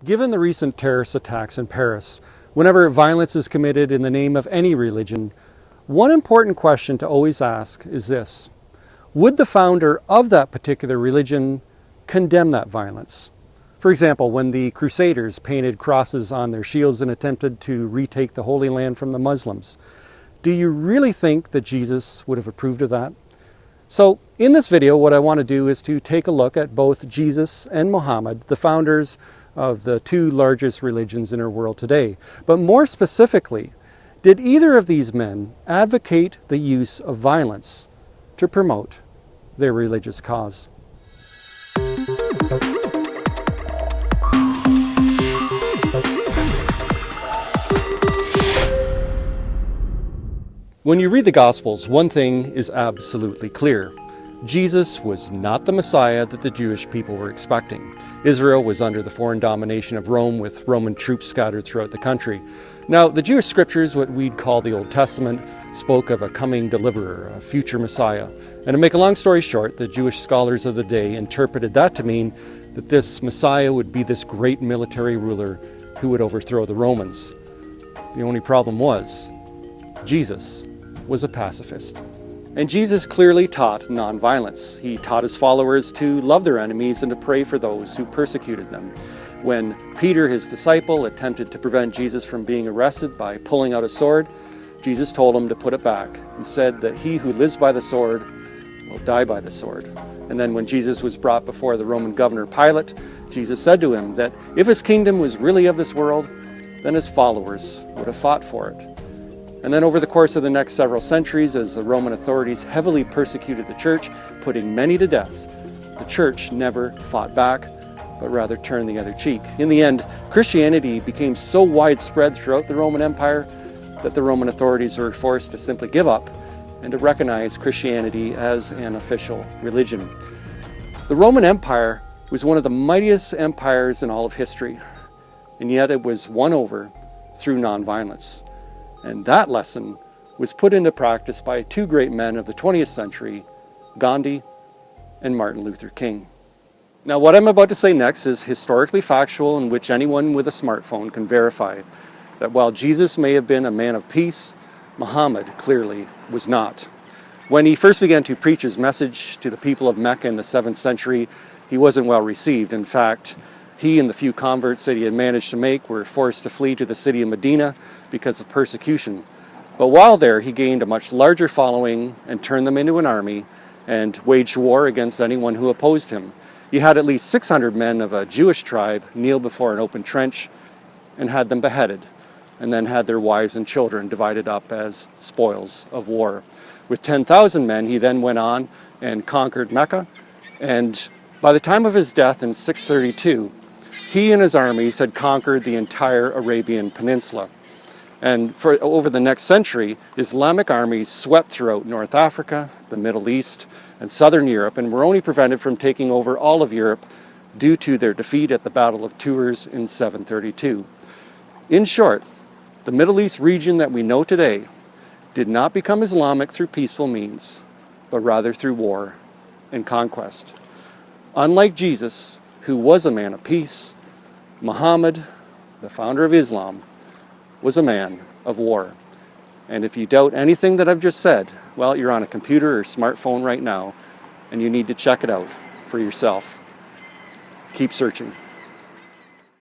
Given the recent terrorist attacks in Paris, whenever violence is committed in the name of any religion, one important question to always ask is this: would the founder of that particular religion condemn that violence? For example, when the Crusaders painted crosses on their shields and attempted to retake the Holy Land from the Muslims, do you really think that Jesus would have approved of that? So in this video, what I want to do is to take a look at both Jesus and Muhammad, the founders of the two largest religions in our world today. But more specifically, did either of these men advocate the use of violence to promote their religious cause? When you read the Gospels, one thing is absolutely clear. Jesus was not the Messiah that the Jewish people were expecting. Israel was under the foreign domination of Rome, with Roman troops scattered throughout the country. Now, the Jewish scriptures, what we'd call the Old Testament, spoke of a coming deliverer, a future Messiah. And to make a long story short, the Jewish scholars of the day interpreted that to mean that this Messiah would be this great military ruler who would overthrow the Romans. The only problem was, Jesus was a pacifist. And Jesus clearly taught nonviolence. He taught his followers to love their enemies and to pray for those who persecuted them. When Peter, his disciple, attempted to prevent Jesus from being arrested by pulling out a sword, Jesus told him to put it back and said that he who lives by the sword will die by the sword. And then when Jesus was brought before the Roman governor Pilate, Jesus said to him that if his kingdom was really of this world, then his followers would have fought for it. And then over the course of the next several centuries, as the Roman authorities heavily persecuted the church, putting many to death, the church never fought back, but rather turned the other cheek. In the end, Christianity became so widespread throughout the Roman Empire that the Roman authorities were forced to simply give up and to recognize Christianity as an official religion. The Roman Empire was one of the mightiest empires in all of history, and yet it was won over through nonviolence. And that lesson was put into practice by two great men of the 20th century, Gandhi and Martin Luther King. Now, what I'm about to say next is historically factual, in which anyone with a smartphone can verify that while Jesus may have been a man of peace, Muhammad clearly was not. When he first began to preach his message to the people of Mecca in the 7th century, he wasn't well received. In fact, he and the few converts that he had managed to make were forced to flee to the city of Medina because of persecution. But while there, he gained a much larger following and turned them into an army and waged war against anyone who opposed him. He had at least 600 men of a Jewish tribe kneel before an open trench and had them beheaded, and then had their wives and children divided up as spoils of war. With 10,000 men, he then went on and conquered Mecca, and by the time of his death in 632, he and his armies had conquered the entire Arabian Peninsula. And for over the next century, Islamic armies swept throughout North Africa, the Middle East, and Southern Europe, and were only prevented from taking over all of Europe due to their defeat at the Battle of Tours in 732. In short, the Middle East region that we know today did not become Islamic through peaceful means, but rather through war and conquest. Unlike Jesus, who was a man of peace, Muhammad, the founder of Islam, was a man of war. And if you doubt anything that I've just said, well, you're on a computer or smartphone right now, and you need to check it out for yourself. Keep searching.